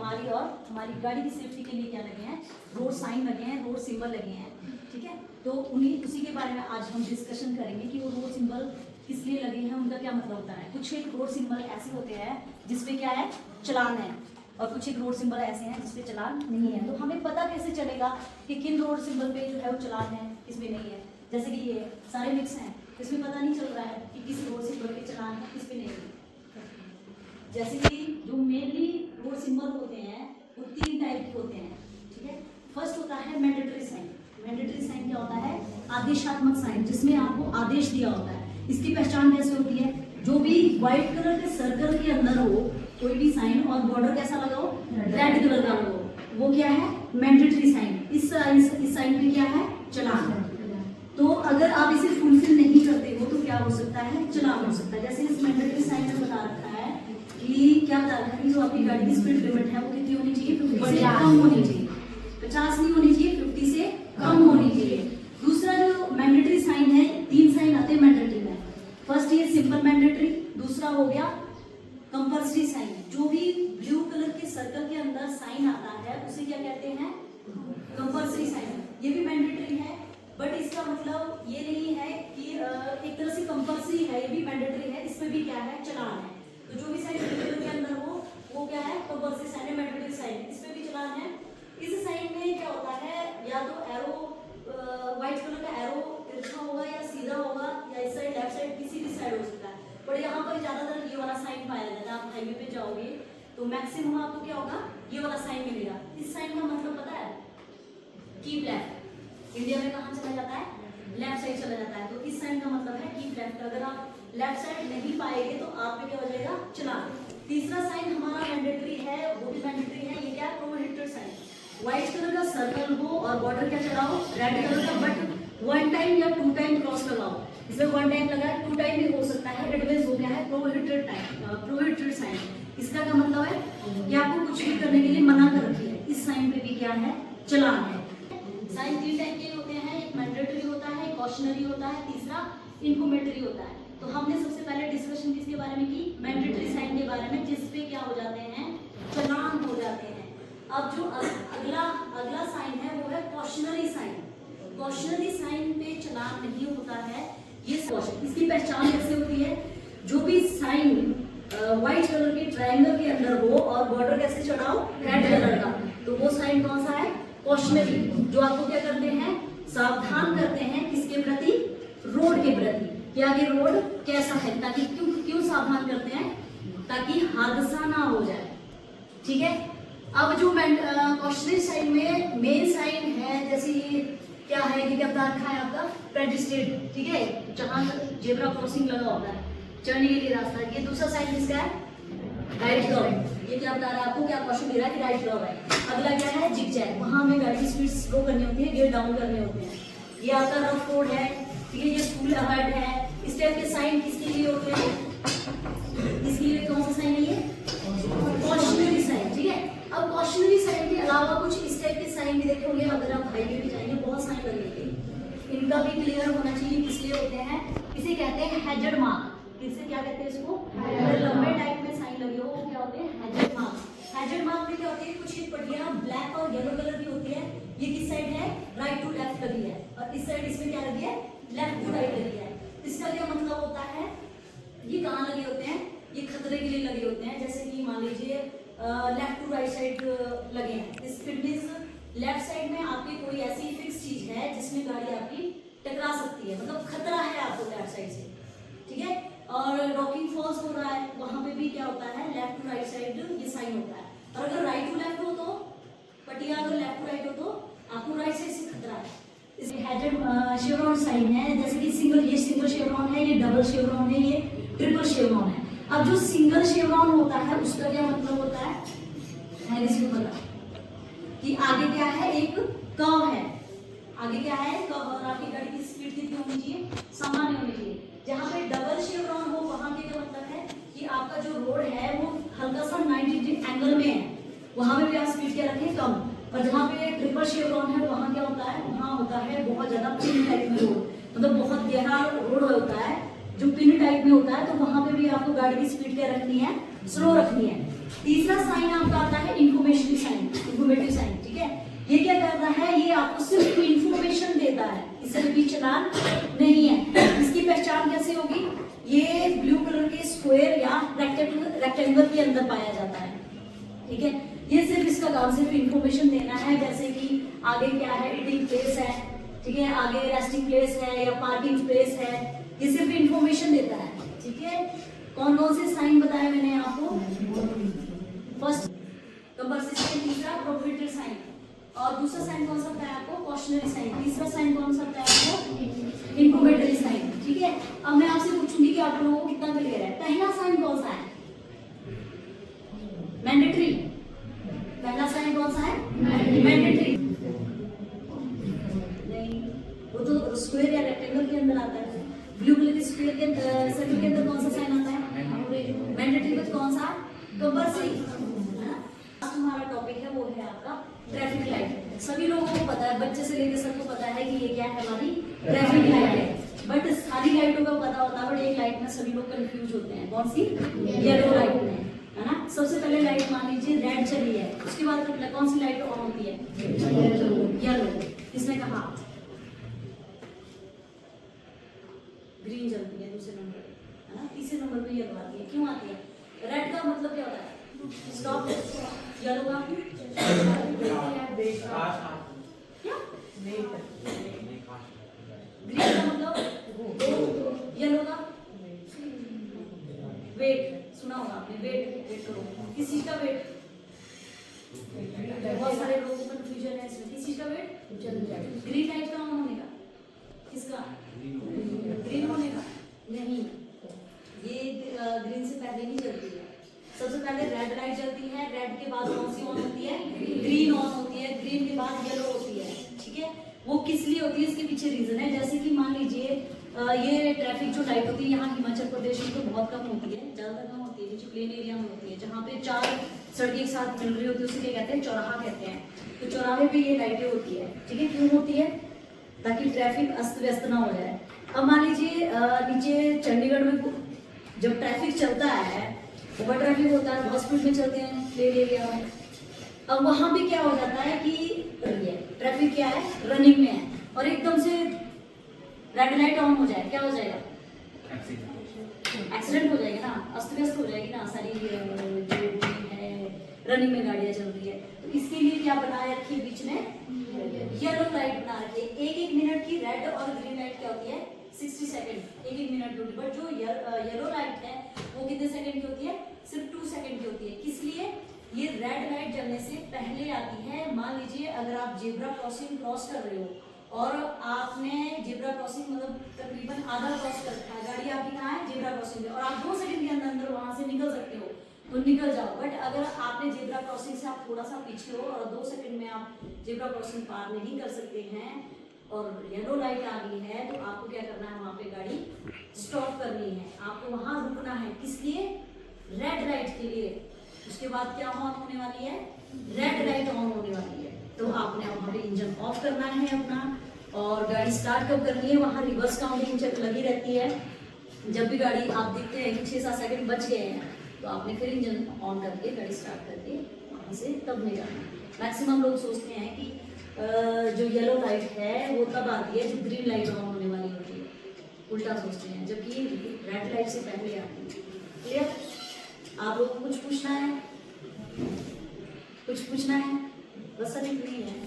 हमारी और हमारी गाड़ी की सेफ्टी के लिए क्या लगे हैं, रोड साइन लगे हैं, रोड सिंबल लगे हैं, ठीक है। तो उसी के बारे में आज हम डिस्कशन करेंगे कि वो रोड सिंबल किस लिए लगे हैं, उनका क्या मतलब होता है। कुछ एक रोड सिंबल ऐसे होते हैं जिसपे क्या है, चलान है, और कुछ एक रोड सिंबल ऐसे हैं जिसपे चलान नहीं है। तो हमें पता कैसे चलेगा कि किन रोड सिंबल पे जो है वो चलान है, किसमें नहीं है। जैसे कि ये सारे मिक्स हैं, इसमें पता नहीं चल रहा है कि किस रोड सिंबल पे चलान है, किस पे नहीं है। जैसे कि जो मेनली रोड सिंबल होते हैं वो 3 टाइप के होते हैं, ठीक है। फर्स्ट होता है मैंडेटरी साइन। मैंडेटरी साइन क्या होता है, आदेशात्मक साइन, जिसमें आपको आदेश दिया होता है। इसकी पहचान कैसे होती है, जो भी व्हाइट कलर के सर्कल के अंदर हो कोई भी साइन और बॉर्डर कैसा लगा हो, रेड कलर का लगा हो, वो क्या है, मैंडेटरी साइन। इस साइन पे क्या है, चलान है। तो अगर आप इसे फुलफिल नहीं करते हो तो क्या हो सकता है, चलान हो सकता है। जैसे इस मैंडेटरी साइन में बता रखा है कि क्या बता रखा है कि जो आपकी गाड़ी की स्पीड लिमिट है वो कितनी होनी चाहिए, 50 से कम होनी चाहिए, 50 नहीं होनी चाहिए, 50 से कम होनी चाहिए। दूसरा जो मैंडेटरी साइन है, 3 साइन आते हैं मैंडेटरी में। फर्स्ट ये सिंपल मैंडेटरी, दूसरा हो गया कंपल्सरी साइन। जो भी ब्लू कलर के सर्कल के अंदर साइन आता है उसे क्या कहते हैं, कंपल्सरी साइन। ये भी मैंडेटरी है, बट इसका मतलब ये नहीं है कि एक तरह से कंपल्सरी है, ये भी मैंडेटरी है, इसमें भी क्या है, चलान है। तो जो भी साइन ब्लू कलर के अंदर हो वो क्या है, कंपल्सरी साइन है, मैंडेटरी साइन, इसमें भी चलान है। इस साइन में क्या होता है, या तो एरो व्हाइट कलर का एरो तिरछा होगा या सीधा होगा, या इस साइड लेफ्ट साइड किसी भी साइड हो सकता है। पर यहाँ पर ज्यादातर ये वाला साइन पाया जाता है। आप हाईवे पे जाओगे तो मैक्सिमम आपको क्या होगा, ये वाला साइन मिलेगा। इस साइन का मतलब पता है, कीप लेफ्ट। इंडिया में कहाँ चला जाता है, लेफ्ट साइड चला जाता है। तो इस साइन का मतलब है कीप लेफ्ट। अगर आप लेफ्ट साइड नहीं पाएंगे तो आप पे क्या हो जाएगा, चलान। तीसरा साइन हमारा मैंडेटरी है, वो भी मैंडेटरी है। ये क्या है, प्रोहिबिटेड साइन। व्हाइट कलर का सर्कल हो और बॉर्डर क्या चलाओ, रेड कलर का, बट 1 टाइम या 2 टाइम क्रॉस लगाओ। इसमें 1 टाइम लगा है, 2 टाइम भी हो सकता है। रेड में हो गया है प्रोहिबिटेड टाइम, प्रोहिबिटेड साइन। इसका क्या मतलब है कि आपको कुछ भी करने के लिए मना कर रखी है। इस साइन पे भी क्या है, चलान है। साइन 3 टाइप के होते हैं, एक मैंडेटरी होता है, एक कॉशनरी होता है, तीसरा इन्फॉर्मेटरी होता है। तो हमने सबसे पहले डिस्कशन किसके बारे में की, मैंडेटरी साइन के बारे में, जिसपे क्या हो जाते हैं, चलान हो जाते हैं। अब जो अगला साइन है वो है कॉशनरी साइन। कॉशनरी साइन पे चलान नहीं होता है। ये इसकी पहचान कैसे होती है, जो भी साइन व्हाइट कलर के ट्रायंगल के अंदर हो और बॉर्डर कैसे चढ़ाओ, रेड कलर का, तो वो साइन कौन सा है, कॉशनरी। जो आपको क्या करते हैं, सावधान करते हैं किसके प्रति, रोड के प्रति, कि आगे रोड कैसा है, ताकि क्यों सावधान करते हैं, ताकि हादसा ना हो जाए, ठीक है। अब जो कॉशनरी साइन में मेन साइन है, जैसे ये क्या है, ये क्या बता रखा है आपका, पेडिस्ट्रियन, ठीक है, जहां जेब्रा क्रॉसिंग लगा होता है, चढ़ने के लिए रास्ता। ये दूसरा साइन किसका है, राइट ड्रॉप। ये क्या बता रहा है आपको, क्या क्वेश्चन दे रहा है कि राइट ड्रॉप है। अगला क्या है, जिगजैग, वहां हमें गाड़ी की स्पीड स्लो करनी होती है, गियर डाउन करने होते हैं। ये आपका रफ रोड है, ठीक है, ये स्कूल अहर्ड है। इस टाइप के साइन किसके लिए होते हैं, इसके लिए कौन सा साइन है, ये कॉशनरी साइन, ठीक है। अब कॉशनरी साइन के अलावा कुछ इस टाइप के साइन भी देखे होंगे, अगर आप हाईवे पे जाएंगे बहुत साइन लगेंगे, इनका भी क्लियर होना चाहिए किस लिए होते हैं। इसे कहते हैं हैजर्ड मार्क। इसे क्या कहते हैं, इसको अगर लंबे टाइप में साइन लगे हो वो क्या होते हैं, हैजर्ड मार्क। हैजर्ड मार्क में क्या होती है, कुछ पट्टियां ब्लैक और येलो कलर की होती है। ये किस साइड है, राइट टू लेफ्ट लगी है, और इस साइड इसमें क्या लगी है, लेफ्ट टू राइट लगी है। इसका क्या मतलब होता है, ये कहाँ लगे होते हैं, ये खतरे के लिए लगे होते हैं। जैसे कि मान लीजिए लेफ्ट टू राइट साइड लगे हैं, इस फिट मींस लेफ्ट साइड में आपकी कोई ऐसी फिक्स चीज है जिसमें गाड़ी आपकी टकरा सकती है, मतलब खतरा है आपको लेफ्ट साइड से, ठीक है। और रॉकिंग फॉल्स हो रहा है, वहां पे भी क्या होता है, लेफ्ट टू राइट साइड ये साइन होता है। और अगर राइट टू लेफ्ट हो तो पट्टियां, अगर लेफ्ट टू राइट हो तो आपको राइट साइड से खतरा है। इसमें हैजर्ड शेवरॉन साइन है, जैसे कि ये सिंगल शेवरॉन है, ये डबल शेवरॉन है, ये ट्रिपल शेवरॉन है। अब जो सिंगल शेवरॉन होता है उसका क्या मतलब होता है, इसको पता कि आगे क्या है, एक कर्व है, आगे क्या है, कर्व, और आपकी गाड़ी की स्पीड कितनी होनी चाहिए, सामान्य होनी चाहिए। जहाँ पे डबल शेवरॉन हो वहां के क्या मतलब है कि आपका जो रोड है वो हल्का सा 90 डिग्री एंगल में है, वहां पे भी आप स्पीड क्या रखें, कम। और जहाँ पे ट्रिपल शेवरॉन है वहां क्या होता है, वहां होता है बहुत ज्यादा प्लेन टाइप में रोड, मतलब बहुत गहरा रोड होता है, जो पिन टाइप में होता है, तो वहां पे भी आपको गाड़ी की स्पीड क्या रखनी है, स्लो रखनी है। तीसरा साइन आपका आता है इंफॉर्मेशन साइन, इंफॉर्मेटिव साइन, ठीक है। ये क्या करता है, ये आपको सिर्फ इंफॉर्मेशन देता है, इससे भी चलान नहीं है। इसकी पहचान कैसे होगी, ये ब्लू कलर के स्क्वायर या रेक्टेंगल के अंदर पाया जाता है, ठीक है। ये सिर्फ इसका काम सिर्फ इंफॉर्मेशन देना है, जैसे कि आगे क्या है, ईटिंग प्लेस है, ठीक है, आगे रेस्टिंग प्लेस है या पार्किंग प्लेस है, ये सिर्फ इंफॉर्मेशन देता है, ठीक है। कौन कौन से साइन बताए मैंने आपको, फर्स्ट कंपल्सरी साइन, तीसरा प्रोहिबिटेड साइन, और दूसरा साइन कौन सा बताया आपको, कॉशनरी साइन, तीसरा साइन कौन सा बताया आपको, इंफॉर्मेटरी साइन, ठीक है। अब मैं आपसे पूछूंगी कि आप लोगों को कितना क्लियर है। पहला साइन कौन सा है, मैंडेटरी, पहला साइन कौन सा है, मैंडेटरी, नहीं वो तो स्क्वायर या रेक्टेंगल के अंदर आता है। ब्लू कलर के स्क्वायर के सर्कल के अंदर कौन सा साइन आता है, मैंडेटरी में कौन सा, कंपल्सरी। हमारा टॉपिक है वो है आपका ट्रैफिक लाइट। सभी लोगों को पता है, बच्चे से लेकर सबको पता है कि ये क्या है, हमारी ट्रैफिक लाइट है। बट सारी लाइटों का पता होता है, बट एक लाइट में सभी लोग कंफ्यूज होते हैं, कौन सी, येलो लाइट में, है ना। सबसे पहले लाइट मान लीजिए रेड चली है, उसके बाद कौन सी लाइट ऑन होती है, येलो। किसने कहा, ग्रीन जलती है दूसरे नंबर पे, है ना। तीसरे नंबर पे येलो आती है, क्यों आती है, रेड का मतलब क्या होता है, स्टॉप, येलो का क्या, ग्रीन का मतलब येलो का वेट, सुना होगा आपने, वेट, वेट करो, किस चीज का वेट, बहुत सारे लोगों को कंफ्यूजन है इसमें, किस चीज का वेट, ग्रीन लाइट का ऑन होने का, किसका, ग्रीन होने का, नहीं, ये ग्रीन से पहले नहीं चलती है। सबसे पहले रेड लाइट जलती है, रेड के बाद कौन सी ऑन होती है, ग्रीन ऑन होती है, ग्रीन के बाद येलो होती है, ठीक है। वो किस लिए होती है, इसके पीछे रीजन है। जैसे कि मान लीजिए ये ट्रैफिक जो लाइट होती है यहाँ हिमाचल प्रदेश में तो बहुत कम होती है, ज्यादातर कम होती है, नीचे प्लेन एरिया में होती है, जहाँ पे 4 सड़कें एक साथ मिल रही होती है, उसे क्या कहते हैं, चौराहा कहते हैं। तो चौराहे पे ये लाइटें होती है, ठीक है, क्यों होती है, ताकि ट्रैफिक अस्त व्यस्त ना हो जाए। अब मान लीजिए नीचे चंडीगढ़ में जब ट्रैफिक चलता है, ओवर ट्रैफिक होता है, बहुत स्पीड में चलते हैं प्लेन एरिया में। अब वहां पे क्या हो जाता है कि ट्रैफिक क्या है, रनिंग में है, और एकदम से रेड लाइट ऑन हो जाए, क्या हो जाएगा, एक्सीडेंट हो जाएगा ना, अस्त व्यस्त हो जाएगी ना सारी जो है रनिंग में गाड़ियां चल रही है। तो इसके लिए क्या बनाया रखिए, बीच में येलो लाइट बना रखिए। 1-1 मिनट की रेड और ग्रीन लाइट क्या होती है, 60 सेकंड, 1-1 मिनट दूरी। बट जो येलो लाइट है वो कितने सेकंड की होती है, सिर्फ 2 सेकंड की होती है। किस लिए, ये रेड लाइट जलने से पहले आती है। मान लीजिए अगर आप जेब्रा क्रॉसिंग क्रॉस कर रहे हो और आपने जेब्रा क्रॉसिंग मतलब तकरीबन आधा क्रॉस कर रखा है, गाड़ी आपकी कहाँ है, जेब्रा क्रॉसिंग में, और आप 2 सेकंड के अंदर वहां से निकल सकते हो तो निकल जाओ। बट अगर आपने जेब्रा क्रॉसिंग से आप थोड़ा सा पीछे हो और 2 सेकंड में आप जेब्रा क्रॉसिंग पार नहीं कर सकते हैं और येलो लाइट आ गई है, तो आपको क्या करना है, वहां पे गाड़ी स्टॉप करनी है, आपको वहां रुकना है। किस लिए, रेड लाइट के लिए। उसके बाद क्या ऑन होने वाली है, रेड लाइट ऑन होने वाली है, तो आपने वहां पे इंजन ऑफ करना है अपना, और गाड़ी स्टार्ट कब करनी है, वहां रिवर्स काउंटिंग लगी रहती है। जब भी गाड़ी आप देखते हैं कि 6-7 सेकंड बच गए हैं, तो आपने फिर इंजन ऑन करके गाड़ी स्टार्ट करके वहां से तब निकलना। मैक्सिमम लोग सोचते हैं कि जो येलो लाइट है वो तब आती है जब ग्रीन लाइट ऑन होने वाली होती है, उल्टा सोचते हैं, जबकि रेड लाइट से पहले आती है। क्लियर, आप लोगों को कुछ पूछना है, कुछ पूछना है, बस सर इतनी है।